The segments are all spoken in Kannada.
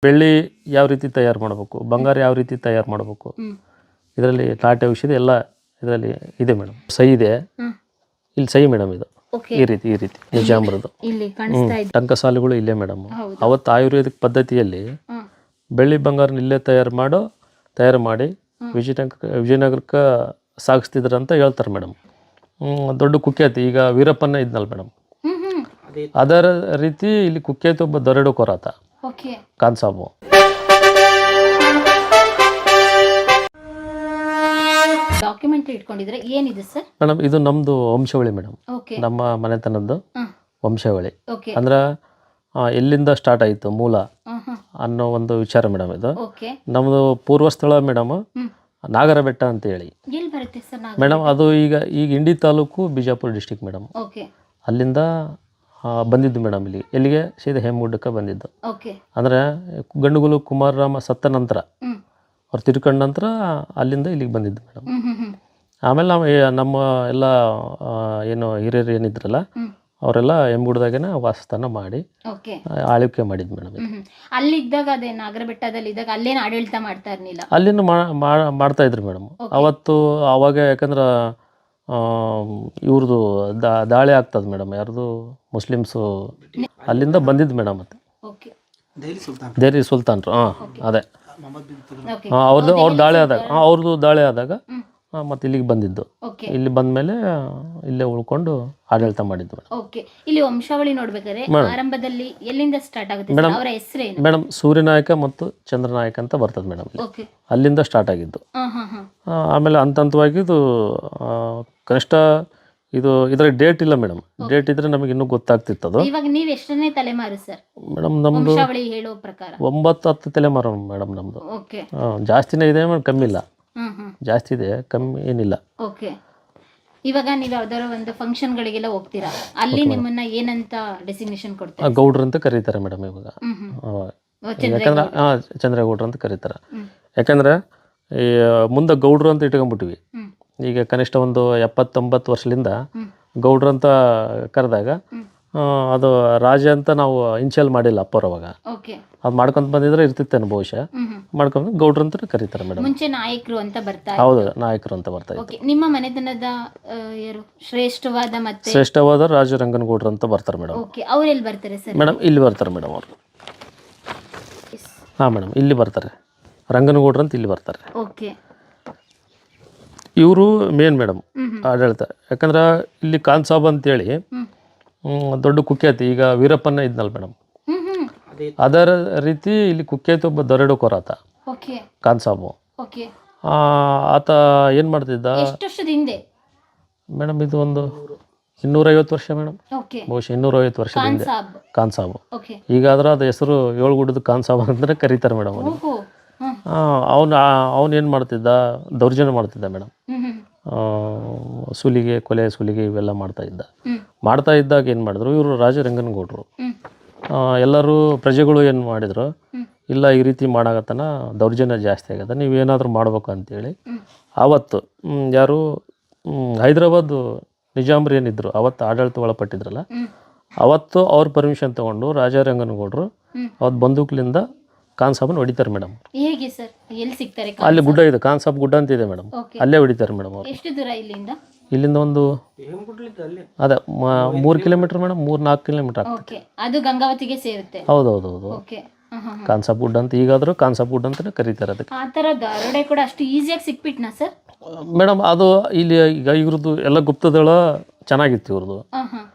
ಬೆಳ್ಳಿ ಯಾವ ರೀತಿ ತಯಾರು ಮಾಡಬೇಕು, ಬಂಗಾರ ಯಾವ ರೀತಿ ತಯಾರು ಮಾಡಬೇಕು, ಇದರಲ್ಲಿ ನಾಟಿ ಔಷಧಿ ಎಲ್ಲ ಇದರಲ್ಲಿ ಇದೆ ಮೇಡಮ್. ಸಹಿ ಇದೆ ಇಲ್ಲಿ, ಸಹಿ ಮೇಡಮ್. ಇದು ಈ ರೀತಿ ನಿಜಾಂಬರದು ಟಂಕಸಾಲೆಗಳು ಇಲ್ಲೇ ಮೇಡಮ್. ಅವತ್ತು ಆಯುರ್ವೇದಿಕ್ ಪದ್ಧತಿಯಲ್ಲಿ ಬೆಳ್ಳಿ ಬಂಗಾರನ ಇಲ್ಲೇ ತಯಾರು ಮಾಡಿ ವಿಜಯನಗರಕ್ಕೆ ಸಾಗಿಸ್ತಿದ್ರಂತ ಹೇಳ್ತಾರೆ ಮೇಡಮ್. ದೊಡ್ಡ ಕುಖ್ಯಾತಿ ಈಗ ವೀರಪ್ಪನ ಇದ್ನಲ್ಲ ಮೇಡಮ್, ಅದರ ರೀತಿ ಇಲ್ಲಿ ಕುಖ್ಯಾತಿ ಒಬ್ಬ ದರೋಡೆಕೋರ ಆತ ಖಾನ್ ಸಾಬು. ಡಾಕ್ಯುಮೆಂಟ್ ಇಟ್ಕೊಂಡಿದ್ರೆ ಏನಿದೆ ಸರ್ ಮೇಡಮ್? ಇದು ನಮ್ದು ವಂಶಾವಳಿ ಮೇಡಮ್, ನಮ್ಮ ಮನೆತನದ್ದು ವಂಶಾವಳಿ. ಅಂದ್ರೆ ಎಲ್ಲಿಂದ ಸ್ಟಾರ್ಟ್ ಆಯಿತು ಮೂಲ ಅನ್ನೋ ಒಂದು ವಿಚಾರ ಮೇಡಮ್. ಇದು ನಮ್ಮದು ಪೂರ್ವಸ್ಥಳ ಮೇಡಮ್, ನಾಗರ ಬೆಟ್ಟ ಅಂತ ಹೇಳಿ ಮೇಡಮ್. ಅದು ಈಗ ಇಂಡಿ ತಾಲೂಕು, ಬಿಜಾಪುರ ಡಿಸ್ಟಿಕ್ ಮೇಡಮ್. ಅಲ್ಲಿಂದ ಬಂದಿದ್ದು ಮೇಡಮ್ ಎಲ್ಲಿಗೆ ಸೀದಾ ಹೇಮಗುಡ್ಡಕ್ಕೆ ಬಂದಿದ್ದು. ಅಂದರೆ ಗಂಡುಗುಲು ಕುಮಾರರಾಮ ಸತ್ತ ನಂತರ ಅವ್ರು ತಿರ್ಕೊಂಡ ನಂತರ ಅಲ್ಲಿಂದ ಇಲ್ಲಿಗೆ ಬಂದಿದ್ದು ಮೇಡಮ್. ಆಮೇಲೆ ನಾವು ನಮ್ಮ ಎಲ್ಲ ಏನು ಹಿರಿಯರು ಏನಿದ್ರಲ್ಲ ಅವರೆಲ್ಲ ಹೇಮಗುಡ್ದಾಗೇನೆ ವಾಸಸ್ಥಾನ ಮಾಡಿ ಆಳ್ವಿಕೆ ಮಾಡಿದ್ದು ಮೇಡಮ್. ಅಲ್ಲಿದ್ದಾಗ ಅದೇ ನಾಗರ ಬೆಟ್ಟದಲ್ಲಿ ಇದ್ದಾಗ ಅಲ್ಲೇನು ಆಡಳಿತ ಮಾಡ್ತಾ ಇರಲಿಲ್ಲ, ಅಲ್ಲಿನ ಮಾಡ್ತಾ ಇದ್ರು ಮೇಡಮ್. ಅವಾಗ ಯಾಕಂದ್ರೆ ಇವ್ರದ್ದು ದಾಳಿ ಆಗ್ತದೆ ಮೇಡಮ್. ಯಾರ್ದು ಮುಸ್ಲಿಮ್ಸು ಅಲ್ಲಿಂದ ಬಂದಿದ್ದು ಮೇಡಮ್. ಮತ್ತೆ ದೇರಿ ಸುಲ್ತಾನ್ರು ಅದೇ ಅವ್ರದ್ದು ದಾಳಿ ಆದಾಗ ಮತ್ತೆ ಇಲ್ಲಿಗೆ ಬಂದಿದ್ದು. ಇಲ್ಲಿ ಬಂದ್ಮೇಲೆ ಇಲ್ಲೇ ಉಳ್ಕೊಂಡು ಆಡಳಿತ ಮಾಡಿದ್ದು. ಇಲ್ಲಿ ವಂಶಾವಳಿ ನೋಡ್ಬೇಕಾದ್ರೆ ಆರಂಭದಲ್ಲಿ ಎಲ್ಲಿಂದ ಸ್ಟಾರ್ಟ್ ಆಗುತ್ತೆ ಅವರ ಹೆಸರೇನು ಮೇಡಮ್? ಸೂರ್ಯನಾಯಕ ಮತ್ತು ಚಂದ್ರನಾಯಕ ಅಂತ ಬರ್ತದೆ ಮೇಡಮ್. ಅಲ್ಲಿಂದ ಸ್ಟಾರ್ಟ್ ಆಗಿದ್ದು. ಆಮೇಲೆ ಹಂತವಾಗಿ ಇದು ಕನಿಷ್ಠ ಇದರ ಡೇಟ್ ಇಲ್ಲ ಮೇಡಮ್. ಡೇಟ್ ಇದ್ರೆ ನಮಗೆ ಇನ್ನೂ ಗೊತ್ತಾಗ್ತಿತ್ತು. ಅದು ಇವಾಗ ನೀವು ಎಷ್ಟನೇ ತಲೆಮಾರು ಸರ್ ಮೇಡಮ್? ನಮ್ದು ವಂಶಾವಳಿ ಹೇಳೋ ಪ್ರಕಾರ 9-10 ತಲೆಮಾರು ಮೇಡಮ್ ನಮ್ದು. ಜಾಸ್ತಿನೇ ಇದೆ ಮೇಡಮ್, ಕಮ್ಮಿ ಇಲ್ಲ. ಜಾಸ್ತಿ ಇದೆ, ಕಮ್ಮಿ ಏನಿಲ್ಲ. ಇವಾಗ ನೀವು ಯಾವ್ದಾರ ಒಂದು ಫಂಕ್ಷನ್ ಗಳಿಗೆಲ್ಲ ಹೋಗ್ತೀರಾ, ಅಲ್ಲಿ ನಿಮ್ಮನ್ನ ಏನಂತ ಡೆಸಿಗ್ನೇಷನ್ ಕೊಡ್ತಾರೆ? ಗೌಡ್ರು ಅಂತ ಕರೀತಾರೆ ಮೇಡಮ್. ಇವಾಗ ಯಾಕಂದ್ರೆ ಚಂದ್ರೇಗೌಡ್ರು ಅಂತ ಕರೀತಾರೆ. ಯಾಕಂದ್ರೆ ಈ ಮುಂದೆ ಗೌಡ್ರು ಅಂತ ಇಟ್ಕೊಂಡ್ಬಿಟ್ವಿ. ಈಗ ಕನಿಷ್ಠ ಒಂದು 70-90 ವರ್ಷದಿಂದ ಗೌಡ್ರು ಅಂತ ಕರೆದಾಗ ಅದು ರಾಜ ಅಂತ ನಾವು ಇನ್ಶಿಯಲ್ ಮಾಡಿಲ್ಲ ಅಪ್ಪರವಾಗ. ಅದು ಮಾಡ್ಕೊಂತ ಬಂದಿದ್ರೆ ಇರ್ತಿತ್ತೇನೆ ಬಹುಶಃ. ಮಾಡ್ಕೊಂಡು ಗೌಡ್ರು ಅಂತ ಕರೀತಾರೆ ಮೇಡಮ್. ಮುಂಚೆ ನಾಯಕರು ಅಂತ ಬರ್ತಾರೆ. ಹೌದು, ನಾಯಕರು ಅಂತ ಬರ್ತಾ ಇತ್ತು. ನಿಮ್ಮ ಮನೆತನದ ಶ್ರೇಷ್ಠವಾದ ರಾಜ ರಂಗನಗೌಡ್ರು ಅಂತ ಬರ್ತಾರೆ ಮೇಡಮ್. ಅವ್ರೆಲ್ಲಿ ಬರ್ತಾರೆ ಸರ್ ಮೇಡಮ್? ಇಲ್ಲಿ ಬರ್ತಾರೆ ಮೇಡಮ್ ಅವರು. ಮೇಡಮ್ ಇಲ್ಲಿ ಬರ್ತಾರೆ, ರಂಗನಗೌಡ್ರು ಅಂತ ಇಲ್ಲಿ ಬರ್ತಾರೆ. ಇವರು ಮೇನ್ ಮೇಡಮ್ ಆಡಳಿತ. ಯಾಕಂದ್ರೆ ಇಲ್ಲಿ ಖಾನ್ ಸಾಬ್ ಅಂತೇಳಿ ದೊಡ್ಡ ಕುಖ್ಯಾತಿ ಈಗ ವೀರಪ್ಪನ ಇದ್ನಲ್ಲ ಮೇಡಮ್, ಅದರ ರೀತಿ ಇಲ್ಲಿ ಕುಖ್ಯಾತಿ ಒಬ್ಬ ದರೋಡೆಕೋರ ಆತ ಖಾನ್ ಸಾಬು. ಆತ ಏನು ಮಾಡ್ತಿದ್ದ ಮೇಡಮ್? ಇದು ಒಂದು 250 ವರ್ಷ ಮೇಡಮ್, ಬಹುಶಃ 250 ವರ್ಷದ ಹಿಂದೆ ಖಾನ್ ಸಾಬು. ಈಗಾದ್ರೆ ಅದು ಹೆಸರು ಏಳುಗುಡ್ಡದ ಖಾನ್ ಸಾಬ್ ಅಂತಲೇ ಕರೀತಾರೆ ಮೇಡಮ್. ಅವನು ಏನು ಮಾಡ್ತಿದ್ದ? ದೌರ್ಜನ್ಯ ಮಾಡ್ತಿದ್ದ ಮೇಡಮ್. ಕೊಲೆ ಸುಲಿಗೆ ಇವೆಲ್ಲ ಮಾಡ್ತಾ ಇದ್ದಾಗ ಏನು ಮಾಡಿದ್ರು ಇವರು ರಾಜ ರಂಗನಗೌಡರು. ಎಲ್ಲರೂ ಪ್ರಜೆಗಳು ಏನು ಮಾಡಿದ್ರು, ಇಲ್ಲ ಈ ರೀತಿ ಮಾಡಾಕತ್ತನ, ದೌರ್ಜನ್ಯ ಜಾಸ್ತಿ ಆಗತ್ತೆ, ನೀವೇನಾದರೂ ಮಾಡ್ಬೇಕು ಅಂತೇಳಿ ಆವತ್ತು ಯಾರು ಹೈದರಾಬಾದ್ ನಿಜಾಮ್ರು ಏನಿದ್ರು ಅವತ್ತು ಆಡಳಿತ ಒಳಪಟ್ಟಿದ್ರಲ್ಲ, ಅವತ್ತು ಅವ್ರ ಪರ್ಮಿಷನ್ ತಗೊಂಡು ರಾಜ ರಂಗನಗೌಡರು ಅವತ್ತು ಬಂದೂಕ್ಲಿಂದ ಖಾನ್ ಸಾಬನ್ ಹೊಡಿತಾರೆ ಮೇಡಮ್. ಹೇಗೆ ಸರ್? ಎಲ್ಲಿ ಸಿಗ್ತಾರೆ? ಅಲ್ಲಿ ಗುಡ್ಡ ಇದೆ, ಖಾನ್ ಸಾಬ್ ಗುಡ್ಡ ಅಂತ ಇದೆ ಮೇಡಮ್. ಅಲ್ಲೇ ಹೊಡಿತಾರೆ ಮೇಡಮ್ ಅವರು. ಎಷ್ಟು ದೂರ ಇಲ್ಲಿಂದ? ಇಲ್ಲಿಂದ ಒಂದು ಅದೇ 3 ಕಿಲೋಮೀಟರ್ ಮೇಡಮ್, 3-4 ಕಿಲೋಮೀಟರ್ ಆಗ್ತದೆ. ಅದು ಗಂಗಾವತಿಗೆ ಸೇರುತ್ತೆ. ಹೌದೌದು. ಖಾನ್ ಸಾಬ್ ಗುಡ್ಡ ಅಂತ ಈಗಾದ್ರೂ ಖಾನ್ ಸಾಬ್ ಗುಡ್ಡ ಅಂತಾನೆ ಕರೀತಾರೆ ಅದಕ್ಕೆ. ಆ ಥರ ದರೋಡೆ ಕೂಡ ಅಷ್ಟು ಈಸಿಯಾಗಿ ಸಿಕ್ಬಿಟ್ನಾ ಸರ್ ಮೇಡಮ್? ಅದು ಇಲ್ಲಿ ಈಗ ಇವ್ರದ್ದು ಎಲ್ಲ ಗುಪ್ತದಳ ಚೆನ್ನಾಗಿತ್ತು ಇವ್ರದ್ದು.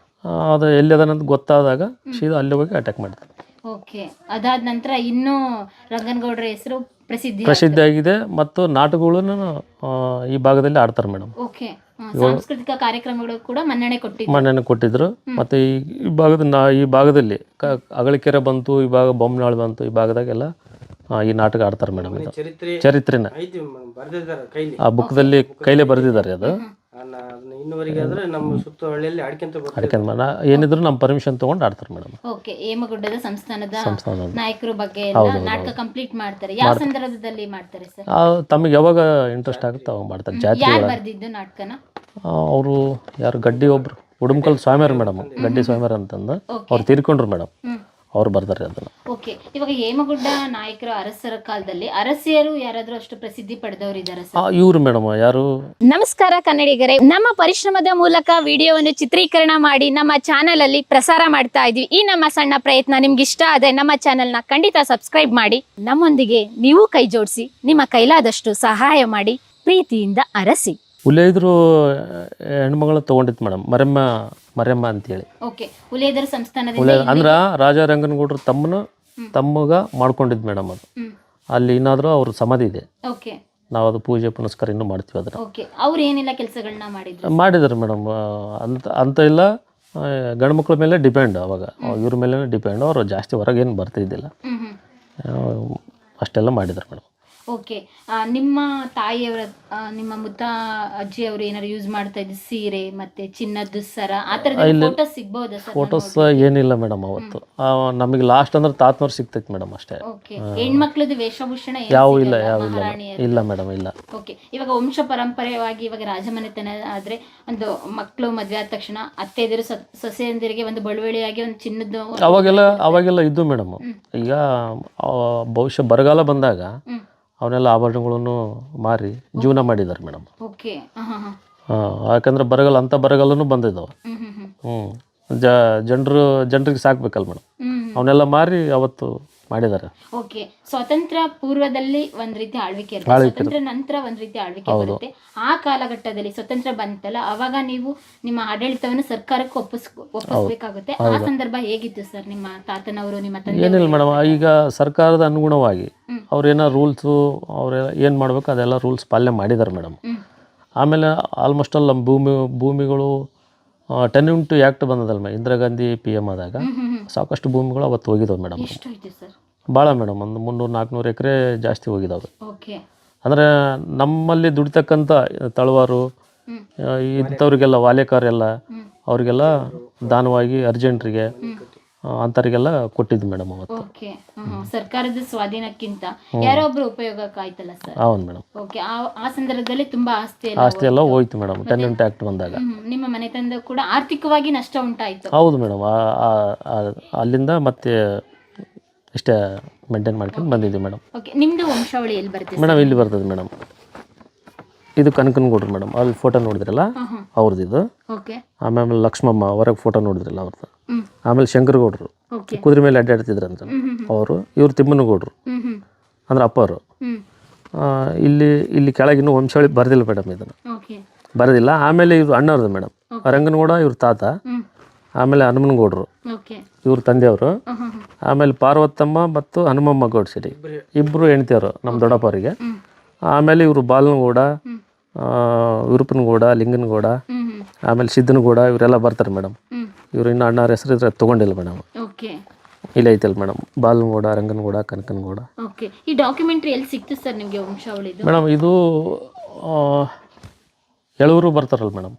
ಅದು ಎಲ್ಲಿದಾನಂತ ಗೊತ್ತಾದಾಗ ಸೀದಾ ಅಲ್ಲಿ ಹೋಗಿ ಅಟ್ಯಾಕ್ ಮಾಡ್ತಾರೆ. ಅದಾದ ನಂತರ ಇನ್ನೂ ರಂಗನಗೌಡರ ಹೆಸರು ಪ್ರಸಿದ್ಧಿ ಆಗಿದೆ ಮತ್ತು ನಾಟಕಗಳನ್ನು ಈ ಭಾಗದಲ್ಲಿ ಆಡ್ತಾರೆ ಮೇಡಮ್. ಸಾಂಸ್ಕೃತಿಕ ಕಾರ್ಯಕ್ರಮಗಳು ಕೂಡ ಮನ್ನಣೆ ಕೊಟ್ಟಿದ್ರು. ಮತ್ತೆ ಈ ಭಾಗದಲ್ಲಿ ಅಗಳಿಕೆರೆ ಬಂತು, ಈ ಭಾಗ ಬೊಮ್ಮನಾಳು ಬಂತು, ಈ ಭಾಗದಾಗೆಲ್ಲ ಈ ನಾಟಕ ಆಡ್ತಾರೆ ಮೇಡಮ್. ಇದು ಚರಿತ್ರೆನ ಆ ಬುಕ್ದಲ್ಲಿ ಕೈಲೇ ಬರೆದಿದ್ದಾರೆ. ಅದು ಏನಿದ್ರು ನಮ್ಮ ಪರ್ಮಿಷನ್ ತಗೊಂಡು ಆಡ್ತಾರೆ ಮೇಡಮ್. ಹೇಮಗುಡ್ಡದ ಸಂಸ್ಥಾನದ ನಾಯಕರ ಬಗ್ಗೆ ನಾಟಕ ಕಂಪ್ಲೀಟ್ ಮಾಡ್ತಾರೆ. ಯಾವ ಸಂದರ್ಭದಲ್ಲಿ ಮಾಡ್ತಾರೆ ಸರ್? ತಮಗೆ ಯಾವಾಗ ಇಂಟ್ರೆಸ್ಟ್ ಆಗುತ್ತೆ ಅವಾಗ ಮಾಡ್ತಾರೆ. ಬರ್ದಿದ್ದು ನಾಟಕನ ಅವರು ಯಾರು ಗಡ್ಡಿ ಒಬ್ರು ಉಡುಮ್ಕಲ್ ಸ್ವಾಮಿಯರ್ ಮೇಡಮ್, ಗಡ್ಡಿ ಸ್ವಾಮಿಯರ್ ಅಂತಂದು ಅವ್ರು ತೀರ್ಕೊಂಡ್ರು ಮೇಡಮ್. ಅವ್ರು ಬರ್ತಾರೆ ಅದನ್ನು. ಓಕೆ, ಇವಾಗ ಹೇಮಗುಡ್ಡ ನಾಯಕರ ಅರಸರ ಕಾಲದಲ್ಲಿ ಅರಸಿಯರು ಯಾರಾದ್ರೂ ಅಷ್ಟು ಪ್ರಸಿದ್ಧಿ ಪಡೆದವರು ಇದ್ದಾರೆ ಸರ್? ಇವರು ಮೇಡಮ್ ಯಾರು? ನಮಸ್ಕಾರ ಕನ್ನಡಿಗರೇ, ನಮ್ಮ ಪರಿಶ್ರಮದ ಮೂಲಕ ವಿಡಿಯೋವನ್ನು ಚಿತ್ರೀಕರಣ ಮಾಡಿ ನಮ್ಮ ಚಾನೆಲ್ ಅಲ್ಲಿ ಪ್ರಸಾರ ಮಾಡ್ತಾ ಇದ್ವಿ. ಈ ನಮ್ಮ ಸಣ್ಣ ಪ್ರಯತ್ನ ನಿಮ್ಗೆ ಇಷ್ಟ ಆದ್ರೆ ನಮ್ಮ ಚಾನೆಲ್ನ ಖಂಡಿತ ಸಬ್ಸ್ಕ್ರೈಬ್ ಮಾಡಿ, ನಮ್ಮೊಂದಿಗೆ ನೀವು ಕೈ ಜೋಡಿಸಿ ನಿಮ್ಮ ಕೈಲಾದಷ್ಟು ಸಹಾಯ ಮಾಡಿ, ಪ್ರೀತಿಯಿಂದ ಅರಸಿ. ಹುಲಿಯದ್ರು ಹೆಣ್ಮಗಳು ತೊಗೊಂಡಿತ್ತು ಮೇಡಮ್, ಮರೆಮ್ಮ ಅಂತೇಳಿ. ಓಕೆ, ಹುಲಿಯದರ ಸಂಸ್ಥಾನದಿಂದ ಅಂದ್ರೆ ರಾಜ ರಂಗನಗೌಡರು ತಮ್ಮಗ ಮಾಡ್ಕೊಂಡಿದ್ದು ಮೇಡಮ್. ಅದು ಅಲ್ಲಿ ಏನಾದರೂ ಅವ್ರ ಸಮಾಧಿ ಇದೆ. ಓಕೆ, ನಾವು ಅದು ಪೂಜೆ ಪುನಸ್ಕಾರ ಇನ್ನೂ ಮಾಡ್ತೀವಿ ಅದನ್ನು. ಓಕೆ, ಅವ್ರು ಏನೆಲ್ಲ ಕೆಲಸಗಳನ್ನ ಮಾಡಿದ್ದಾರೆ ಮೇಡಮ್. ಅಂತ ಇಲ್ಲ, ಗಂಡು ಮಕ್ಳ ಮೇಲೆ ಡಿಪೆಂಡ್. ಅವಾಗ ಇವ್ರ ಮೇಲೆ ಡಿಪೆಂಡ್. ಅವರು ಜಾಸ್ತಿ ಹೊರಗೇನು ಬರ್ತಿದ್ದಿಲ್ಲ, ಅಷ್ಟೆಲ್ಲ ಮಾಡಿದ್ದಾರೆ ಮೇಡಮ್. ಓಕೆ, ನಿಮ್ಮ ತಾಯಿಯವರ ನಿಮ್ಮ ಮುತ್ತ ಅಜ್ಜಿಯವರು ಏನಾದ್ರು ಯೂಸ್ ಮಾಡ್ತಾ ಇದ್ದು ಸೀರೆ ಮತ್ತೆ ಚಿನ್ನದ ಸರ ಆ ಥರದ ಫೋಟೋಸ್ ಸಿಗ್ಬೋದಾ ಸರ್? ಫೋಟೋಸ್ ಏನಿಲ್ಲ ಮೇಡಮ್. ಅವತ್ತು ನಮಗೆ ಲಾಸ್ಟ್ ಅಂದ್ರೆ ತಾತನವ್ರು ಸಿಗ್ತೈತೆ ಮೇಡಮ್ ಅಷ್ಟೇ. ಓಕೆ, ಹೆಣ್ಮಕ್ಳದ್ದು ವೇಷಭೂಷಣ ಯಾವ ಇಲ್ಲ ಇಲ್ಲ ಮೇಡಮ್, ಇಲ್ಲ. ಓಕೆ, ಇವಾಗ ವಂಶ ಪರಂಪರೆಯಾಗಿ ಇವಾಗ ರಾಜಮನೆತನ ಆದ್ರೆ ಒಂದು ಮಕ್ಕಳು ಮದುವೆ ಆದ ತಕ್ಷಣ ಅತ್ತೆದಿರು ಸೊಸೆಯಂದಿರಿಗೆ ಒಂದು ಬಳುವಳಿಯಾಗಿ ಒಂದು ಚಿನ್ನದ ಅವಾಗೆಲ್ಲ ಇದ್ದು ಮೇಡಮ್. ಈಗ ಬಹುಶಃ ಬರಗಾಲ ಬಂದಾಗ ಅವನ್ನೆಲ್ಲ ಆಭರಣಗಳನ್ನು ಮಾರಿ ಜೀವನ ಮಾಡಿದ್ದಾರೆ ಮೇಡಮ್. ಓಕೆ, ಯಾಕಂದ್ರೆ ಬರಗಾಲನೂ ಬಂದಿದ್ದಾವೆ. ಜನರಿಗೆ ಸಾಕ್ಬೇಕಲ್ಲ ಮೇಡಮ್, ಅವನ್ನೆಲ್ಲ ಮಾರಿ ಅವತ್ತು ಮಾಡಿದ್ದಾರೆ. ಓಕೆ, ಸ್ವಾತಂತ್ರ್ಯ ಪೂರ್ವದಲ್ಲಿ ಒಂದ್ ರೀತಿ ಆಳ್ವಿಕೆ ಇರುತ್ತೆ, ಸ್ವಾತಂತ್ರ್ಯ ನಂತರ ಒಂದ್ ರೀತಿ ಆಳ್ವಿಕೆ ಬರುತ್ತೆ. ಆ ಕಾಲಘಟ್ಟದಲ್ಲಿ ಸ್ವಾತಂತ್ರ್ಯ ಬಂತಲ್ಲ, ಅವಾಗ ನೀವು ನಿಮ್ಮ ಆಡಳಿತವನ್ನು ಸರ್ಕಾರಕ್ಕೆ ಒಪ್ಪಿಸ್ಬೇಕಾಗುತ್ತೆ. ಆ ಸಂದರ್ಭ ಹೇಗಿತ್ತು ಸರ್? ನಿಮ್ಮ ತಾತನವರು ನಿಮ್ಮ ತಂದೆ ಏನಿಲ್ಲ ಮೇಡಮ್, ಈಗ ಸರ್ಕಾರದ ಅನುಗುಣವಾಗಿ ಅವ್ರೇನೋ ರೂಲ್ಸು ಅವ್ರ ಏನು ಮಾಡ್ಬೇಕು ಅದೆಲ್ಲ ರೂಲ್ಸ್ ಪಾಲನೆ ಮಾಡಿದ್ದಾರೆ ಮೇಡಮ್. ಆಮೇಲೆ ಆಲ್ಮೋಸ್ಟ್ ಆಲ್ ನಮ್ಮ ಭೂಮಿಗಳು 10 ಆ್ಯಕ್ಟ್ ಬಂದದಲ್ಲ ಇಂದಿರಾ ಗಾಂಧಿ PM ಆದಾಗ, ಸಾಕಷ್ಟು ಭೂಮಿಗಳು ಅವತ್ತು ಹೋಗಿದ್ದಾವೆ ಮೇಡಮ್. ಭಾಳ ಮೇಡಮ್, ಒಂದು 300-400 ಎಕರೆ ಜಾಸ್ತಿ ಹೋಗಿದ್ದಾವೆ. ಅಂದರೆ ನಮ್ಮಲ್ಲಿ ದುಡಿತಕ್ಕಂಥ ತಳವಾರು ಇಂಥವ್ರಿಗೆಲ್ಲ ವಾಲೇಕಾರೆಲ್ಲ ಅವ್ರಿಗೆಲ್ಲ ದಾನವಾಗಿ ಅರ್ಜೆಂಟ್ರಿಗೆ ಅಂಥವ್ರಿಗೆಲ್ಲ ಕೊಟ್ಟಿದ್ದು ಮೇಡಮ್ ಅವತ್ತು. ಸರ್ಕಾರದ ಸ್ವಾಧೀನಕ್ಕಿಂತ ಯಾರೋ ಒಬ್ರು ಉಪಯೋಗಕ್ಕಾಯ್ತಲ್ಲ ಸರ್? ಹೌದು ಮೇಡಮ್. ಓಕೆ, ಆ ಸಂದರ್ಭದಲ್ಲಿ ತುಂಬಾ ಆಸ್ತಿ ಎಲ್ಲ ಹೋಯ್ತು ಮೇಡಮ್ 10 ಆ್ಯಕ್ಟ್ ಬಂದಾಗ. ನಿಮ್ಮ ಮನೆತನದ ಕೂಡ ಆರ್ಥಿಕವಾಗಿ ನಷ್ಟ ಉಂಟಾಯಿತು? ಹೌದು ಮೇಡಮ್, ಅಲ್ಲಿಂದ ಮತ್ತೆ ಇಷ್ಟೇ ಮೇಂಟೈನ್ ಮಾಡ್ಕೊಂಡು ಬಂದಿದ್ದೀವಿ ಮೇಡಮ್. ಓಕೆ, ನಿಮ್ಮದು ವಂಶಾವಳಿ ಎಲ್ಲಿ ಬರ್ತದೆ ಮೇಡಮ್? ಇಲ್ಲಿ ಬರ್ತದೆ ಮೇಡಮ್. ಇದು ಕನಕನಗೌಡ್ರು ಮೇಡಮ್, ಅಲ್ಲಿ ಫೋಟೋ ನೋಡಿದ್ರಲ್ಲ ಅವ್ರದ್ದು ಇದು. ಆಮೇಲೆ ಲಕ್ಷ್ಮಮ್ಮ ಹೊರಗೆ ಫೋಟೋ ನೋಡಿದ್ರಲ್ಲ ಅವ್ರದ್ದು. ಆಮೇಲೆ ಶಂಕರಗೌಡರು ಕುದುರೆ ಮೇಲೆ ಅಡ್ಡಾಡ್ತಿದ್ರಂತ ಅವರು. ಇವ್ರು ತಿಮ್ಮನಗೌಡರು ಅಂದ್ರೆ ಅಪ್ಪವರು. ಇಲ್ಲಿ ಕೆಳಗಿನ ವಂಶಾವಳಿ ಬರೆದಿಲ್ಲ ಮೇಡಮ್, ಇದನ್ನು ಬರೆದಿಲ್ಲ. ಆಮೇಲೆ ಇವ್ರು ಅಣ್ಣವ್ರದ್ದು ಮೇಡಮ್, ರಂಗನಗೌಡ ಇವ್ರ ತಾತ. ಆಮೇಲೆ ಹನುಮನಗೌಡರು ಇವ್ರ ತಂದೆಯವರು. ಆಮೇಲೆ ಪಾರ್ವತಮ್ಮ ಮತ್ತು ಹನುಮಮ್ಮ ಗೌಡ್ಸಿರಿ ಇಬ್ಬರು ಹೆಣ್ತಿಯವರು ನಮ್ಮ ದೊಡ್ಡಪ್ಪವರಿಗೆ. ಆಮೇಲೆ ಇವರು ಬಾಲನಗೌಡ, ವಿರುಪನಗೌಡ, ಲಿಂಗನಗೌಡ, ಆಮೇಲೆ ಸಿದ್ದನಗೌಡ ಇವರೆಲ್ಲ ಬರ್ತಾರೆ ಮೇಡಮ್. ಇವರು ಇನ್ನೂ ಅಣ್ಣವ್ರ ಹೆಸರು ಇದ್ರೆ ತೊಗೊಂಡಿಲ್ಲ ಮೇಡಮ್. ಇಲ್ಲ ಐತಲ್ಲ ಮೇಡಮ್, ಬಾಲನಗೌಡ, ರಂಗನಗೌಡ, ಕನಕನಗೌಡ. ಈ ಡಾಕ್ಯುಮೆಂಟ್ರಿ ಎಲ್ಲಿ ಸಿಕ್ತು ಸರ್ ನಿಮಗೆ ವಂಶಾವಳಿ? ಮೇಡಮ್ ಇದು ಎಳೂರು ಬರ್ತಾರಲ್ಲ ಮೇಡಮ್,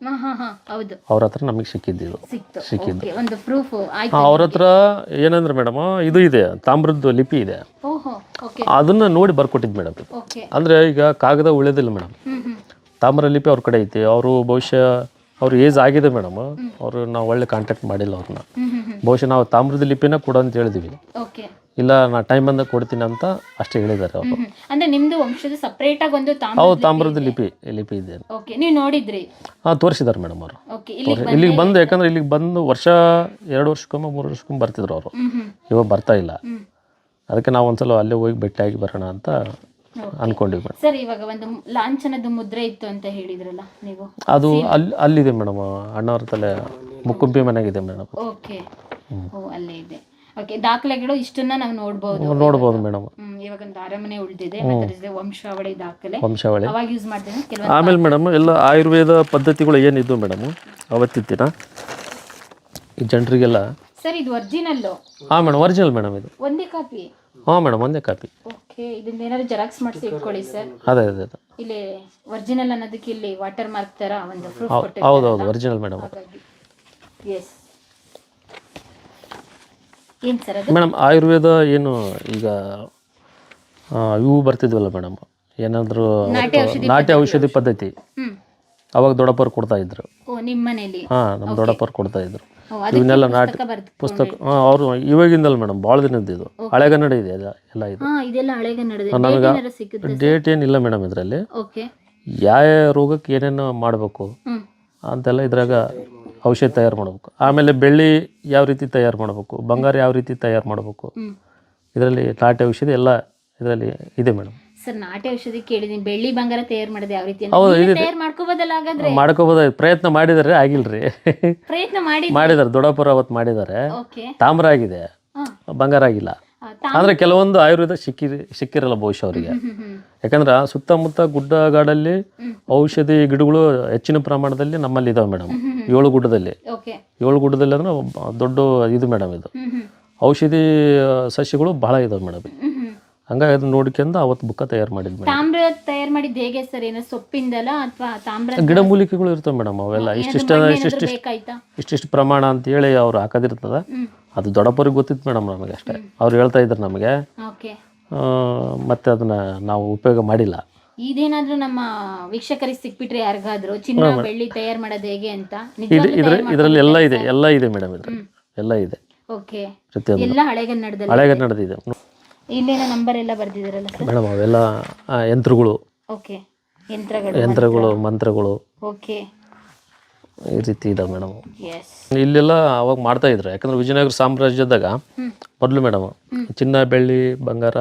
ಅವ್ರ ಹತ್ರ ನಮಗೆ ಸಿಕ್ಕಿದ್ದು. ಅವ್ರ ಹತ್ರ ಏನಂದ್ರೆ ಮೇಡಮ್, ಇದು ಇದೆ ತಾಮ್ರದ್ದು ಲಿಪಿ ಇದೆ, ಅದನ್ನ ನೋಡಿ ಬರ್ಕೊಟ್ಟಿದ್ದು ಮೇಡಮ್. ಅಂದ್ರೆ ಈಗ ಕಾಗದ ಉಳಿಯೋದಿಲ್ಲ ಮೇಡಮ್, ತಾಮ್ರ ಲಿಪಿ ಅವ್ರ ಕಡೆ ಐತಿ. ಅವರು ಬಹುಶಃ ಅವ್ರು ಏಜ್ ಆಗಿದೆ ಮೇಡಮ್. ಅವರು ನಾವು ಒಳ್ಳೆ ಕಾಂಟ್ಯಾಕ್ಟ್ ಮಾಡಿಲ್ಲ ಅವ್ರನ್ನ. ಬಹುಶಃ ನಾವು ತಾಮ್ರದ ಲಿಪಿನ ಕೊಡು ಅಂತ ಹೇಳಿದ್ವಿ. ಇಲ್ಲ ನಾ ಟೈಮ್ ಬಂದಾಗ ಕೊಡ್ತೀನಿ ಅಂತ ಅಷ್ಟೇ ಹೇಳಿದ್ದಾರೆ ಅವರು. ಅಂದ್ರೆ ನಿಮ್ದು ವಂಶದ ಸಪರೇಟ್ ಆಗಿ ಒಂದು ತಾಮ್ರದ ಲಿಪಿ ಇದೆ. ನೀವು ನೋಡಿದ್ರಿ? ತೋರಿಸಿದಾರೆ ಮೇಡಮ್ ಅವರು. ಇಲ್ಲಿಗೆ ಬಂದು, ಯಾಕಂದ್ರೆ ಇಲ್ಲಿಗೆ ಬಂದು 2 ವರ್ಷಕ್ಕೊಮ್ಮೆ 3 ವರ್ಷಕ್ಕೊಮ್ಮೆ ಬರ್ತಿದ್ರು ಅವರು. ಇವಾಗ ಬರ್ತಾ ಇಲ್ಲ. ಅದಕ್ಕೆ ನಾವು ಒಂದ್ಸಲ ಅಲ್ಲೇ ಹೋಗಿ ಭೇಟಿಯಾಗಿ ಬರೋಣ ಅಂತ ಅನ್ಕೊಂಡಿವಿ ಮೇಡಮ್. ಸರ್, ಇವಾಗ ಒಂದು ಲಾಂಛನದ ಮುದ್ರೆ ಇತ್ತು ಅಂತ ಹೇಳಿದ್ರಲ್ಲ ನೀವು, ಅದು ಅಲ್ಲಿದೆ ಮೇಡಮ್, ಅಣ್ಣವ್ರ ತಲೆ ಮುಕ್ಕುಂಪಿ ಮನೆಗಿದೆ ಮೇಡಮ್. ಓಕೆ, ಅಲ್ಲೇ ಇದೆ. ಓಕೆ, ದಾಖಲೆಗಳು ಇಷ್ಟನ್ನ ನಾವು ನೋಡಬಹುದು ಮೇಡಮ್. ಇವಾಗ ಒಂದು ಅರಮನೆ ಉಳಿದಿದೆ, ಮತ್ತೆ ವಂಶಾವಳಿ ದಾಖಲೆ ಅವಾಗ ಯೂಸ್ ಮಾಡ್ತೇನೆ. ಆಮೇಲೆ ಮೇಡಮ್ ಎಲ್ಲ ಆಯುರ್ವೇದ ಪದ್ಧತಿಗಳು ಏನಿದ್ದು ಮೇಡಮ್ ಅವತ್ತಿನ ಈ ಜನರಿಗೆಲ್ಲ. ಸರ್, ಇದು ಒರಿಜಿನಲ್? ಹಾಂ ಮೇಡಮ್, ಒರಿಜಿನಲ್ ಮೇಡಮ್. ಇದು ಒಂದೇ ಕಾಪಿ? ಹಾಂ ಮೇಡಮ್, ಒಂದೇ ಕಾಪಿ. ಓಕೆ, ಇದನ್ನ ಏನಾದ್ರು ಜೆರಾಕ್ಸ್ ಮಾಡಿಸಿ ಇಟ್ಕೊಳ್ಳಿ ಸರ್. ಅದೇ ಇಲ್ಲಿ ಒರಿಜಿನಲ್ ಅನ್ನೋದಕ್ಕೆ ಇಲ್ಲಿ ವಾಟರ್ ಮಾರ್ಕ್ ತರ ಒಂದು ಪ್ರೂಫ್ ಕೊಟ್ಟಿದ್ದಾರೆ. ಹೌದು ಒರಿಜಿನಲ್ ಮೇಡಮ್. ಎಸ್. ಏನು ಸರ್ ಅದು? ಮೇಡಮ್ ಆಯುರ್ವೇದ ಏನು ಈಗ ಇವು ಬರ್ತಿದ್ವಲ್ಲ ಮೇಡಮ್, ಏನಾದರೂ ನಾಟಿ ಔಷಧಿ ಪದ್ಧತಿ ಅವಾಗ ದೊಡ್ಡಪ್ಪರು ಕೊಡ್ತಾ ಇದ್ರು. ನಿಮ್ಮ ಮನೆಯಲ್ಲಿ? ಹಾಂ, ನಮ್ಮ ದೊಡ್ಡಪ್ಪರು ಕೊಡ್ತಾ ಇದ್ರು. ಇವನ್ನೆಲ್ಲ ನಾಟಿ ಪುಸ್ತಕ ಅವರು ಇವಾಗಿಂದಲ್ಲ ಮೇಡಮ್, ಭಾಳ ದಿನದ್ದು ಇದು, ಹಳೆಗನ್ನಡ ಇದೆ ಎಲ್ಲ ಇದು. ಇದೆಲ್ಲ ಹಳೆಗನ್ನಡದ ನನಗೆ ಡೇಟ್ ಏನಿಲ್ಲ ಮೇಡಮ್ ಇದರಲ್ಲಿ. ಓಕೆ. ಯಾವ ರೋಗಕ್ಕೆ ಏನೇನು ಮಾಡಬೇಕು ಅಂತೆಲ್ಲ ಇದ್ರಾಗ ಔಷಧ ತಯಾರು ಮಾಡಬೇಕು. ಆಮೇಲೆ ಬೆಳ್ಳಿ ಯಾವ ರೀತಿ ತಯಾರು ಮಾಡಬೇಕು, ಬಂಗಾರ ಯಾವ ರೀತಿ ತಯಾರು ಮಾಡಬೇಕು, ಇದರಲ್ಲಿ ನಾಟಿ ಔಷಧಿ ಎಲ್ಲ ಇದರಲ್ಲಿ ಇದೆ ಮೇಡಮ್. ಸರ್ ನಾಟಿ ಔಷಧಿ ಕೇಳಿದೀನಿ, ಬೆಳ್ಳಿ ಬಂಗಾರ ತಯಾರು ಮಾಡೋದು ಯಾವ ರೀತಿ ಹೌದು, ಇದೆ ತಯಾರು ಮಾಡ್ಕೋಬೋದಲ್ಲ ಹಾಗಾದ್ರೆ? ಮಾಡ್ಕೋಬೋದು, ಪ್ರಯತ್ನ ಮಾಡಿದರೆ ಆಗಿಲ್ರಿ. ಪ್ರಯತ್ನ ಮಾಡಿದಾರೆ, ದೊಡ್ಡಪುರ ಅವತ್ತು ಮಾಡಿದ್ದಾರೆ. ಓಕೆ. ತಾಮ್ರ ಆಗಿದೆ, ಬಂಗಾರ ಆಗಿಲ್ಲ. ಆದರೆ ಕೆಲವೊಂದು ಆಯುರ್ವೇದ ಸಿಕ್ಕಿರಲ್ಲ ಬಹುಶಃ ಅವರಿಗೆ. ಯಾಕಂದ್ರೆ ಸುತ್ತಮುತ್ತ ಗುಡ್ಡಗಾಡಲ್ಲಿ ಔಷಧಿ ಗಿಡಗಳು ಹೆಚ್ಚಿನ ಪ್ರಮಾಣದಲ್ಲಿ ನಮ್ಮಲ್ಲಿ ಇದಾವೆ ಮೇಡಮ್. 7 ಗುಡ್ಡದಲ್ಲಿ 7 ಗುಡ್ಡದಲ್ಲಿ ಅಂದ್ರೆ ದೊಡ್ಡ ಇದು ಮೇಡಮ್. ಇದು ಔಷಧಿ ಸಸ್ಯಗಳು ಬಹಳ ಇದಾವೆ ಮೇಡಮ್. ಹಂಗಾಗಿ ಅದನ್ನ ನೋಡ್ಕೊಂಡು ಅವತ್ತು ಬುಕ್ಕ ತಯಾರು ಮಾಡಿದ್ವಿ. ತಾಮ್ರ ತಯಾರು ಮಾಡಿದ್ದು ಹೇಗೆ ಸರ್? ಏನೋ ಸೊಪ್ಪಿಂದಲ್ಲ ಅಥವಾ ತಾಮ್ರ ಗಿಡಮೂಲಿಕೆಗಳು ಇರ್ತವೆ ಮೇಡಮ್. ಅವೆಲ್ಲ ಇಷ್ಟಿಷ್ಟು ಪ್ರಮಾಣ ಅಂತ ಹೇಳಿ ಅವ್ರು ಹಾಕೋದಿರ್ತದ. ಅದು ದೊಡ್ಡಪ್ಪರಿಗೆ ಗೊತ್ತಿತ್ತು ಮೇಡಮ್, ನಮಗೆ ಅಷ್ಟೇ. ಅವ್ರು ಹೇಳ್ತಾ ಇದ್ರು ನಮಗೆ. ಮತ್ತೆ ಅದನ್ನ ನಾವು ಉಪಯೋಗ ಮಾಡಿಲ್ಲ. ಇದೇನಾದ್ರೂ ನಮ್ಮ ವೀಕ್ಷಕರಿಗೆ ಸಿಕ್ಬಿಟ್ರೆ ಯಾರಿಗಾದ್ರೂ ಚಿನ್ನ ಬೆಳ್ಳಿ ತಯಾರು ಮಾಡೋದು ಹೇಗೆ ಅಂತ ಇದರಲ್ಲಿ ಎಲ್ಲ ಇದೆ, ಎಲ್ಲ ಇದೆ ಮೇಡಮ್. ಇದ್ರಲ್ಲಿ ಎಲ್ಲ ಇದೆ. ಓಕೆ. ಎಲ್ಲ ಹಳೆಗನ್ನಡದಲ್ಲಿ ಹಳೆಗನ್ನಡದಿದೆ. ಇಲ್ಲೇನೋ ನಂಬರ್ ಎಲ್ಲ ಬರ್ದಿದಾರಲ್ಲ ಸರ್ ಮೇಡಮ್? ಅವೆಲ್ಲ ಯಂತ್ರಗಳು. ಓಕೆ. ಯಂತ್ರಗಳು, ಮಂತ್ರಗಳು. ಓಕೆ. ಈ ರೀತಿ ಇದೆ ಮೇಡಮ್. ಇಲ್ಲೆಲ್ಲ ಅವಾಗ ಮಾಡ್ತಾ ಇದ್ರು. ಯಾಕಂದ್ರೆ ವಿಜಯನಗರ ಸಾಮ್ರಾಜ್ಯದಾಗ ಮೊದಲು ಮೇಡಮ್ ಚಿನ್ನ ಬೆಳ್ಳಿ ಬಂಗಾರ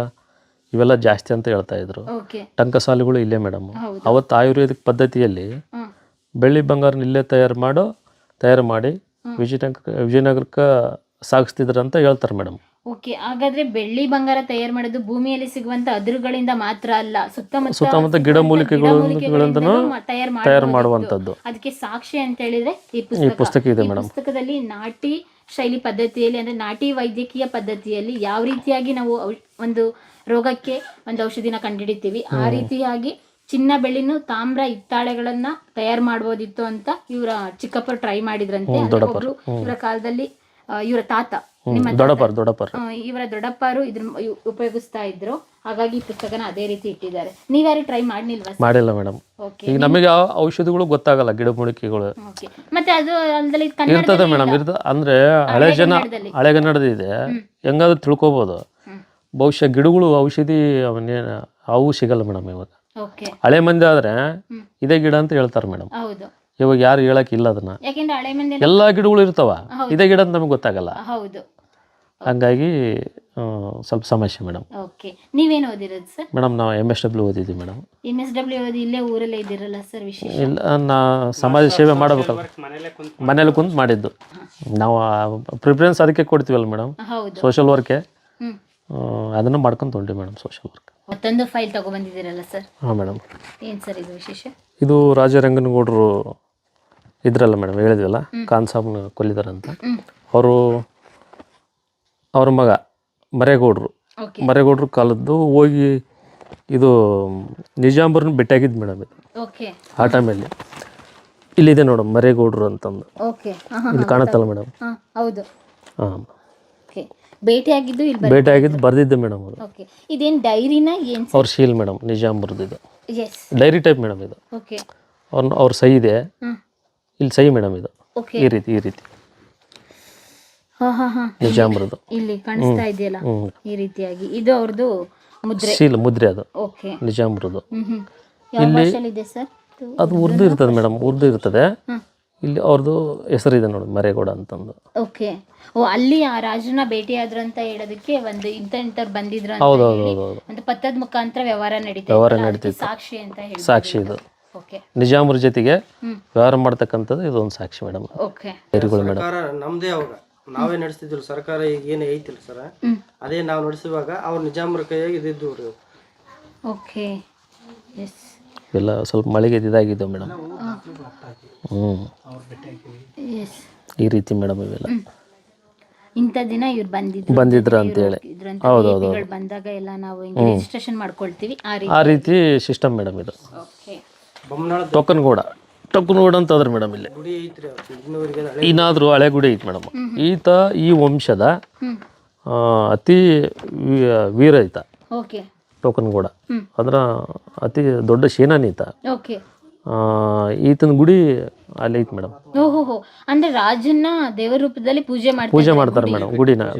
ಇವೆಲ್ಲ ಜಾಸ್ತಿ ಅಂತ ಹೇಳ್ತಾ ಇದ್ರು. ಟಂಕಸಾಲೆಗಳು ಇಲ್ಲೇ ಮೇಡಮ್. ಅವತ್ತು ಆಯುರ್ವೇದಿಕ್ ಪದ್ಧತಿಯಲ್ಲಿ ಬೆಳ್ಳಿ ಬಂಗಾರನ ಇಲ್ಲೇ ತಯಾರು ಮಾಡಿ ವಿಜಯನಗರಕ್ಕೆ ಸಾಗಿಸ್ತಿದ್ರು ಅಂತ ಹೇಳ್ತಾರೆ ಮೇಡಮ್. ಓಕೆ. ಹಾಗಾದ್ರೆ ಬೆಳ್ಳಿ ಬಂಗಾರ ತಯಾರು ಮಾಡೋದು ಭೂಮಿಯಲ್ಲಿ ಸಿಗುವಂತ ಅದಿರುಗಳಿಂದ ಮಾತ್ರ ಅಲ್ಲ, ಸುತ್ತಮುತ್ತ ಗಿಡಮೂಲಿಕೆಗಳಿಂದ ತಯಾರು ಮಾಡುವಂತದ್ದು. ಅದಕ್ಕೆ ಸಾಕ್ಷಿ ಅಂತ ಹೇಳಿದ್ರೆ ಈ ಪುಸ್ತಕ ಇದೆ ಮೇಡಮ್. ಪುಸ್ತಕದಲ್ಲಿ ನಾಟಿ ಶೈಲಿ ಪದ್ಧತಿಯಲ್ಲಿ ಅಂದ್ರೆ ನಾಟಿ ವೈದ್ಯಕೀಯ ಪದ್ಧತಿಯಲ್ಲಿ ಯಾವ ರೀತಿಯಾಗಿ ನಾವು ಒಂದು ರೋಗಕ್ಕೆ ಒಂದು ಔಷಧಿನ ಕಂಡುಹಿಡಿತೀವಿ, ಆ ರೀತಿಯಾಗಿ ಚಿನ್ನ ಬೆಳ್ಳಿನೂ ತಾಮ್ರ ಹಿತ್ತಾಳೆಗಳನ್ನ ತಯಾರು ಮಾಡ್ಬೋದಿತ್ತು ಅಂತ ಇವರ ಚಿಕ್ಕಪ್ಪರು ಟ್ರೈ ಮಾಡಿದ್ರಂತೆ. ಇವರ ಕಾಲದಲ್ಲಿ ಇವರ ತಾತ ಇವರ ದೊಡ್ಡಪ್ಪರು ಇದನ್ನ ಉಪಯೋಗಿಸ್ತಾ ಇದ್ರು. ಹಾಗಾಗಿ ಈ ಪುಸ್ತಕನ ಅದೇ ರೀತಿ ಇಟ್ಟಿದ್ದಾರೆ. ನೀವ್ಯಾರು ಟ್ರೈ ಮಾಡಿಲ್ವಾ? ಮಾಡಿಲ್ಲ ಮೇಡಮ್. ಈಗ ನಮಗೆ ಔಷಧಿಗಳು ಗೊತ್ತಾಗಲ್ಲ, ಗಿಡಮೂಲಿಕೆಗಳು. ಮತ್ತೆ ಅದು ಇರ್ತದೆ ಮೇಡಮ್. ಅಂದ್ರೆ ಹಳೆಗನ್ನಡದ ಇದೆ, ಹೆಂಗಾದ್ರೂ ತಿಳ್ಕೊಬಹುದು. ಬಹುಶಃ ಗಿಡಗಳು ಔಷಧಿ ಅವು ಸಿಗಲ್ಲ ಮೇಡಮ್ ಇವಾಗ. ಹಳೆ ಮಂದಿ ಆದ್ರೆ ಇದೇ ಗಿಡ ಅಂತ ಹೇಳ್ತಾರೆ ಮೇಡಮ್. ಇವಾಗ ಯಾರು ಹೇಳಕ್ ಇಲ್ಲ ಅದನ್ನ. ಎಲ್ಲಾ ಗಿಡಗಳು ಇರ್ತಾವ, ಇದೇ ಗಿಡ ಅಂತ ನಮಗೆ ಗೊತ್ತಾಗಲ್ಲ. ಹಂಗಾಗಿ ಸ್ವಲ್ಪ ಸಮಸ್ಯೆ ಮೇಡಮ್. ನೀವೇನು ಓದಿರೋದು ಸರ್? ಮೇಡಮ್ ನಾವು MSW ಓದಿದ್ವಿ ಮೇಡಮ್. MSW ಓದಿ ಇಲ್ಲೇ ಊರಲ್ಲೇ ಇದ್ದೀರಲ್ಲ ಸರ್? ವಿಶೇಷ ಇಲ್ಲ, ನಾ ಸಮಾಜ ಸೇವೆ ಮಾಡಬೇಕಲ್ಲ, ಮನೇಲಿ ಕುಂತು ಮಾಡಿದ್ದು ನಾವು. ಪ್ರಿಫರೆನ್ಸ್ ಅದಕ್ಕೆ ಕೊಡ್ತೀವಲ್ಲ ಮೇಡಮ್, ಸೋಷಿಯಲ್ ವರ್ಕೆ. ಅದನ್ನ ಮಾಡ್ಕೊಂಡು ಹೊಂಟಿ ಮೇಡಮ್, ಸೋಷಿಯಲ್ ವರ್ಕ್. ಮತ್ತೊಂದು ಫೈಲ್ ತಗೊಬಂದಿದ್ದೀರಲ್ಲ ಸರ್? ಹಾಂ ಮೇಡಮ್. ಏನು ಸರ್ ಇದು ವಿಶೇಷ? ಇದು ರಾಜರಂಗನಗೌಡರು ಇದ್ರಲ್ಲ ಮೇಡಮ್, ಹೇಳಿದ್ವಲ್ಲ ಕಾನ್ಸಾಬ್ನ ಕೊಲ್ಲಿದಾರಂತ. ಅವ್ರ ಮಗ ಮರೇಗೌಡರು ಕಾಲದ್ದು ಹೋಗಿ ಇದು ನಿಜಾಂಬರ್ನ ಭೇಟಿಯಾಗಿದ್ದು ಮೇಡಮ್. ಇದು ಆ ಟೈಮಲ್ಲಿ ಇಲ್ಲಿದೆ ನೋಡಮ್ ಮರೇಗೌಡರು ಅಂತಂದು. ಇಲ್ಲಿ ಕಾಣುತ್ತಲ್ಲ ಮೇಡಮ್? ಹಾಂ, ಭೇಟಿಯಾಗಿದ್ದು ಬರ್ದಿದ್ದೆ ಮೇಡಮ್. ಅದು ಇದೇನು ಡೈರಿನ ಏನು? ಅವ್ರ ಶೀಲ್ ಮೇಡಮ್, ನಿಜಾಂಬರ್ದು. ಇದು ಡೈರಿ ಟೈಪ್ ಮೇಡಮ್. ಇದು ಅವ್ರ ಸಹಿ ಇದೆ, ಇಲ್ಲಿ ಸಹಿ ಮೇಡಮ್. ಇದು ಈ ರೀತಿ ನಿಜಾಂಬರ್ದು ಇಲ್ಲಿ ಕಾಣಿಸ್ತಾ ಇದೆಯಲ್ಲ, ಈ ರೀತಿಯಾಗಿ ಇದು ಅವ್ರದ್ದು ಮುದ್ರೆ, ಶೀಲ್ ಮುದ್ರೆ. ಅದು ನಿಜಾಂಬರ್ದು. ಇಲ್ಲಿ ಅದು ಉರ್ದು ಇರ್ತದೆ ಮೇಡಮ್, ಉರ್ದು ಇರ್ತದೆ. ಇಲ್ಲಿ ಅವ್ರದ್ದು ಹೆಸರಿದೆ ನೋಡಿ, ಮರೇಗೌಡ ಅಂತಂದು. ಓಕೆ. ಅಲ್ಲಿ ಆ ರಾಜನ ಭೇಟಿ ಆದ್ರು ಅಂತ ಹೇಳೋದಕ್ಕೆ ಒಂದು ಇಂಥವ್ರು ಬಂದಿದ್ರು ಅಂತ ಪತ್ರದ ಮುಖಾಂತರ ವ್ಯವಹಾರ ನಡೀತಾ ಸಾಕ್ಷಿ ಅಂತ ಹೇಳಿ. ಸಾಕ್ಷಿ ಇದು ನಿಜಾಮರ ಜೊತೆಗೆ ವ್ಯವಹಾರ ಮಾಡ್ತಕ್ಕಂಥದ್ದು ಇದೊಂದು ಸಾಕ್ಷಿ ಮೇಡಮ್. ನಮ್ದೇ ಅವಾಗ ನಾವೇ ನಡೆಸ್ತಿದ್ವಿ ಸರ್ಕಾರ. ಈಗ ಏನು ಐತಿಲ್ಲ ಸರ್, ಅದೇ ನಾವು ನಡೆಸುವಾಗ ಅವ್ರು ನಿಜಾಮರ ಕೈಯಾಗಿ ಇದಿದ್ದು. ಓಕೆ. ಎಲ್ಲ ಸ್ವಲ್ಪ ಮಳೆಗೆ ಇದಾಗಿದ್ದವು ಮೇಡಮ್. ಈ ರೀತಿ ಮೇಡಮ್. ಇವೆಲ್ಲ ಇಂಥ ದಿನ ಇವ್ರು ಬಂದಿದ್ರು ಅಂತ ಹೇಳಿ. ಹೌದೌದು, ಬಂದಾಗ ಎಲ್ಲ ನಾವು ರಿಜಿಸ್ಟ್ರೇಷನ್ ಮಾಡ್ಕೊಳ್ತೀವಿ. ಆ ರೀತಿ ಸಿಸ್ಟಮ್ ಮೇಡಮ್. ಇದು ಟೋಕನ್ ಗೋಡ ಅಂತ ಅದ್ರ ಮೇಡಮ್. ಇಲ್ಲಿ ಏನಾದ್ರು ಹಳೆ ಗುಡಿ ಐತಿ ಮೇಡಮ್. ಈ ವಂಶದ ಅತಿ ವೀರ ಐತ ಟೋಕನ್ ಗೋಡ. ಅದ್ರ ಅತಿ ದೊಡ್ಡ ಸೇನಾನಿ ಈತ. ಈತನ ಗುಡಿ ಅಲ್ಲಿ ಐತಿ ಮೇಡಮ್. ಓಹೋ, ಅಂದ್ರೆ ರಾಜನ್ನ ದೇವರ ರೂಪದಲ್ಲಿ ಪೂಜೆ ಮಾಡ್ತಾರೆ ಮೇಡಮ್.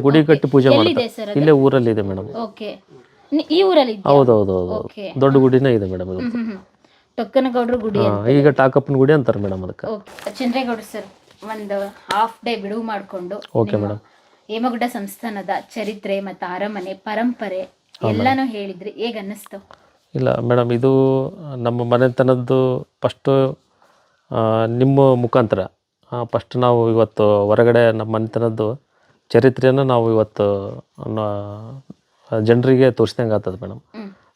ಗುಡಿ ಕಟ್ಟಿ ಪೂಜೆ ಮಾಡ್ತಾರೆ. ಸರ್ ಇಲ್ಲೇ ಊರಲ್ಲಿ ಇದೆ ಮೇಡಮ್. ಓಕೆ, ಈ ಊರಲ್ಲಿ ಹೌದೌದು, ದೊಡ್ಡ ಗುಡಿನೇ ಇದೆ ಮೇಡಮ್. ಟೊಕ್ಕನಗೌಡ್ರ ಗುಡಿ ಈಗ ಟಾಕಪ್ಪನ ಗುಡಿ ಅಂತಾರೆ ಮೇಡಮ್ ಅದಕ್ಕೆ. ಚಂದ್ರೇಗೌಡ್ರು ಸರ್, ಒಂದು ಹಾಫ್ ಡೇ ಬಿಡುವು ಮಾಡಿಕೊಂಡು ಓಕೆ ಮೇಡಮ್, ಹೇಮಗುಡ್ಡ ಸಂಸ್ಥಾನದ ಚರಿತ್ರೆ ಮತ್ತು ಅರಮನೆ ಪರಂಪರೆ ಎಲ್ಲಾನು ಹೇಳಿದ್ರಿ, ಹೇಗೆ ಅನ್ನಿಸ್ತು? ಇಲ್ಲ ಮೇಡಮ್, ಇದು ನಮ್ಮ ಮನೆತನದ್ದು ಫಸ್ಟು ನಿಮ್ಮ ಮುಖಾಂತರ ಫಸ್ಟ್ ನಾವು ಇವತ್ತು ಹೊರಗಡೆ ನಮ್ಮ ಮನೆತನದ್ದು ಚರಿತ್ರೆಯನ್ನು ನಾವು ಇವತ್ತು ಜನರಿಗೆ ತೋರಿಸ್ದಂಗೆ ಆಗ್ತದೆ ಮೇಡಮ್.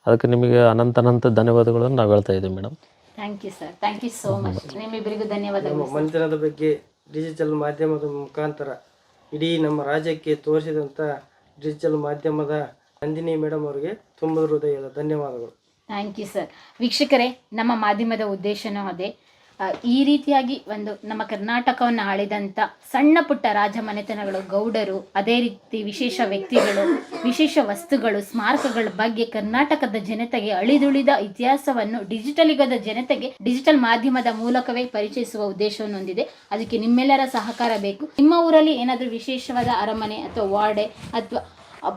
ಅದಕ್ಕೆ ನಿಮಗೆ ಅನಂತ ಧನ್ಯವಾದಗಳನ್ನು ನಾವು ಹೇಳ್ತಾ ಇದ್ದೀವಿ madam. Thank you sir, thank you so much. ನಿಮ್ಮಿಬ್ಬರಿಗೂ ಧನ್ಯವಾದಗಳು. ಮನೆತನದ ಬಗ್ಗೆ ಡಿಜಿಟಲ್ ಮಾಧ್ಯಮದ ಮುಖಾಂತರ ಇಡೀ ನಮ್ಮ ರಾಜ್ಯಕ್ಕೆ ತೋರಿಸಿದಂಥ ಡಿಜಿಟಲ್ ಮಾಧ್ಯಮದ ನಂದಿನಿ ಮೇಡಮ್ ಅವರಿಗೆ ತುಂಬ ಹೃದಯದ ಧನ್ಯವಾದಗಳು. Thank you sir. ವೀಕ್ಷಕರೇ, ನಮ್ಮ ಮಾಧ್ಯಮದ ಉದ್ದೇಶನೂ ಅದೇ. ಈ ರೀತಿಯಾಗಿ ಒಂದು ನಮ್ಮ ಕರ್ನಾಟಕವನ್ನು ಆಳಿದಂಥ ಸಣ್ಣ ಪುಟ್ಟ ರಾಜ ಮನೆತನಗಳು, ಗೌಡರು, ಅದೇ ರೀತಿ ವಿಶೇಷ ವ್ಯಕ್ತಿಗಳು, ವಿಶೇಷ ವಸ್ತುಗಳು, ಸ್ಮಾರಕಗಳ ಬಗ್ಗೆ ಕರ್ನಾಟಕದ ಜನತೆಗೆ ಅಳಿದುಳಿದ ಇತಿಹಾಸವನ್ನು ಡಿಜಿಟಲ್ ಯುಗದ ಜನತೆಗೆ ಡಿಜಿಟಲ್ ಮಾಧ್ಯಮದ ಮೂಲಕವೇ ಪರಿಚಯಿಸುವ ಉದ್ದೇಶವನ್ನು ಹೊಂದಿದೆ. ಅದಕ್ಕೆ ನಿಮ್ಮೆಲ್ಲರ ಸಹಕಾರ ಬೇಕು. ನಿಮ್ಮ ಊರಲ್ಲಿ ಏನಾದರೂ ವಿಶೇಷವಾದ ಅರಮನೆ ಅಥವಾ ವಾಡೆ ಅಥವಾ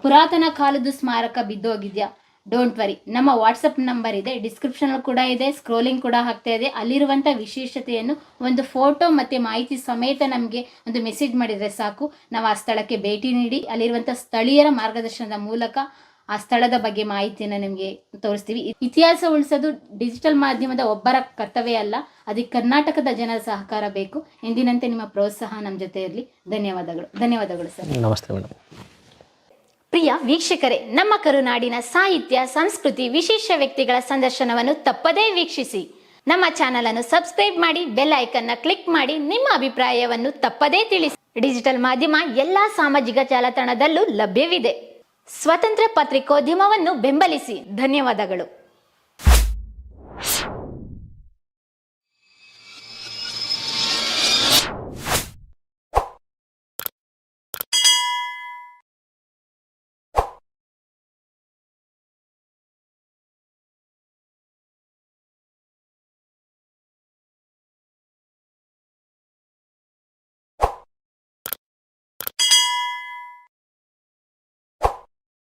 ಪುರಾತನ ಕಾಲದ ಸ್ಮಾರಕ ಬಿದ್ದೋಗಿದೆಯಾ? ಡೋಂಟ್ ವರಿ, ನಮ್ಮ ವಾಟ್ಸಪ್ ನಂಬರ್ ಇದೆ, ಡಿಸ್ಕ್ರಿಪ್ಷನ್ ಕೂಡ ಇದೆ, ಸ್ಕ್ರೋಲಿಂಗ್ ಕೂಡ ಆಗ್ತಾ ಇದೆ. ಅಲ್ಲಿರುವಂಥ ವಿಶೇಷತೆಯನ್ನು ಒಂದು ಫೋಟೋ ಮತ್ತು ಮಾಹಿತಿ ಸಮೇತ ನಮಗೆ ಒಂದು ಮೆಸೇಜ್ ಮಾಡಿದರೆ ಸಾಕು. ನಾವು ಆ ಸ್ಥಳಕ್ಕೆ ಭೇಟಿ ನೀಡಿ ಅಲ್ಲಿರುವಂಥ ಸ್ಥಳೀಯರ ಮಾರ್ಗದರ್ಶನದ ಮೂಲಕ ಆ ಸ್ಥಳದ ಬಗ್ಗೆ ಮಾಹಿತಿಯನ್ನು ನಿಮಗೆ ತೋರಿಸ್ತೀವಿ. ಇತಿಹಾಸ ಉಳಿಸೋದು ಡಿಜಿಟಲ್ ಮಾಧ್ಯಮದ ಒಬ್ಬರ ಕರ್ತವ್ಯ ಅಲ್ಲ, ಅದಕ್ಕೆ ಕರ್ನಾಟಕದ ಜನರ ಸಹಕಾರ ಬೇಕು. ಎಂದಿನಂತೆ ನಿಮ್ಮ ಪ್ರೋತ್ಸಾಹ ನಮ್ಮ ಜೊತೆ ಇರಲಿ. ಧನ್ಯವಾದಗಳು ಸರ್. ನಮಸ್ತೆ ಮೇಡಮ್. ಪ್ರಿಯ ವೀಕ್ಷಕರೇ, ನಮ್ಮ ಕರುನಾಡಿನ ಸಾಹಿತ್ಯ, ಸಂಸ್ಕೃತಿ, ವಿಶೇಷ ವ್ಯಕ್ತಿಗಳ ಸಂದರ್ಶನವನ್ನು ತಪ್ಪದೇ ವೀಕ್ಷಿಸಿ. ನಮ್ಮ ಚಾನಲ್ ಅನ್ನು ಸಬ್ಸ್ಕ್ರೈಬ್ ಮಾಡಿ, ಬೆಲ್ ಐಕನ್ನ ಕ್ಲಿಕ್ ಮಾಡಿ, ನಿಮ್ಮ ಅಭಿಪ್ರಾಯವನ್ನು ತಪ್ಪದೇ ತಿಳಿಸಿ. ಡಿಜಿಟಲ್ ಮಾಧ್ಯಮ ಎಲ್ಲಾ ಸಾಮಾಜಿಕ ಜಾಲತಾಣದಲ್ಲೂ ಲಭ್ಯವಿದೆ. ಸ್ವತಂತ್ರ ಪತ್ರಿಕೋದ್ಯಮವನ್ನು ಬೆಂಬಲಿಸಿ. ಧನ್ಯವಾದಗಳು.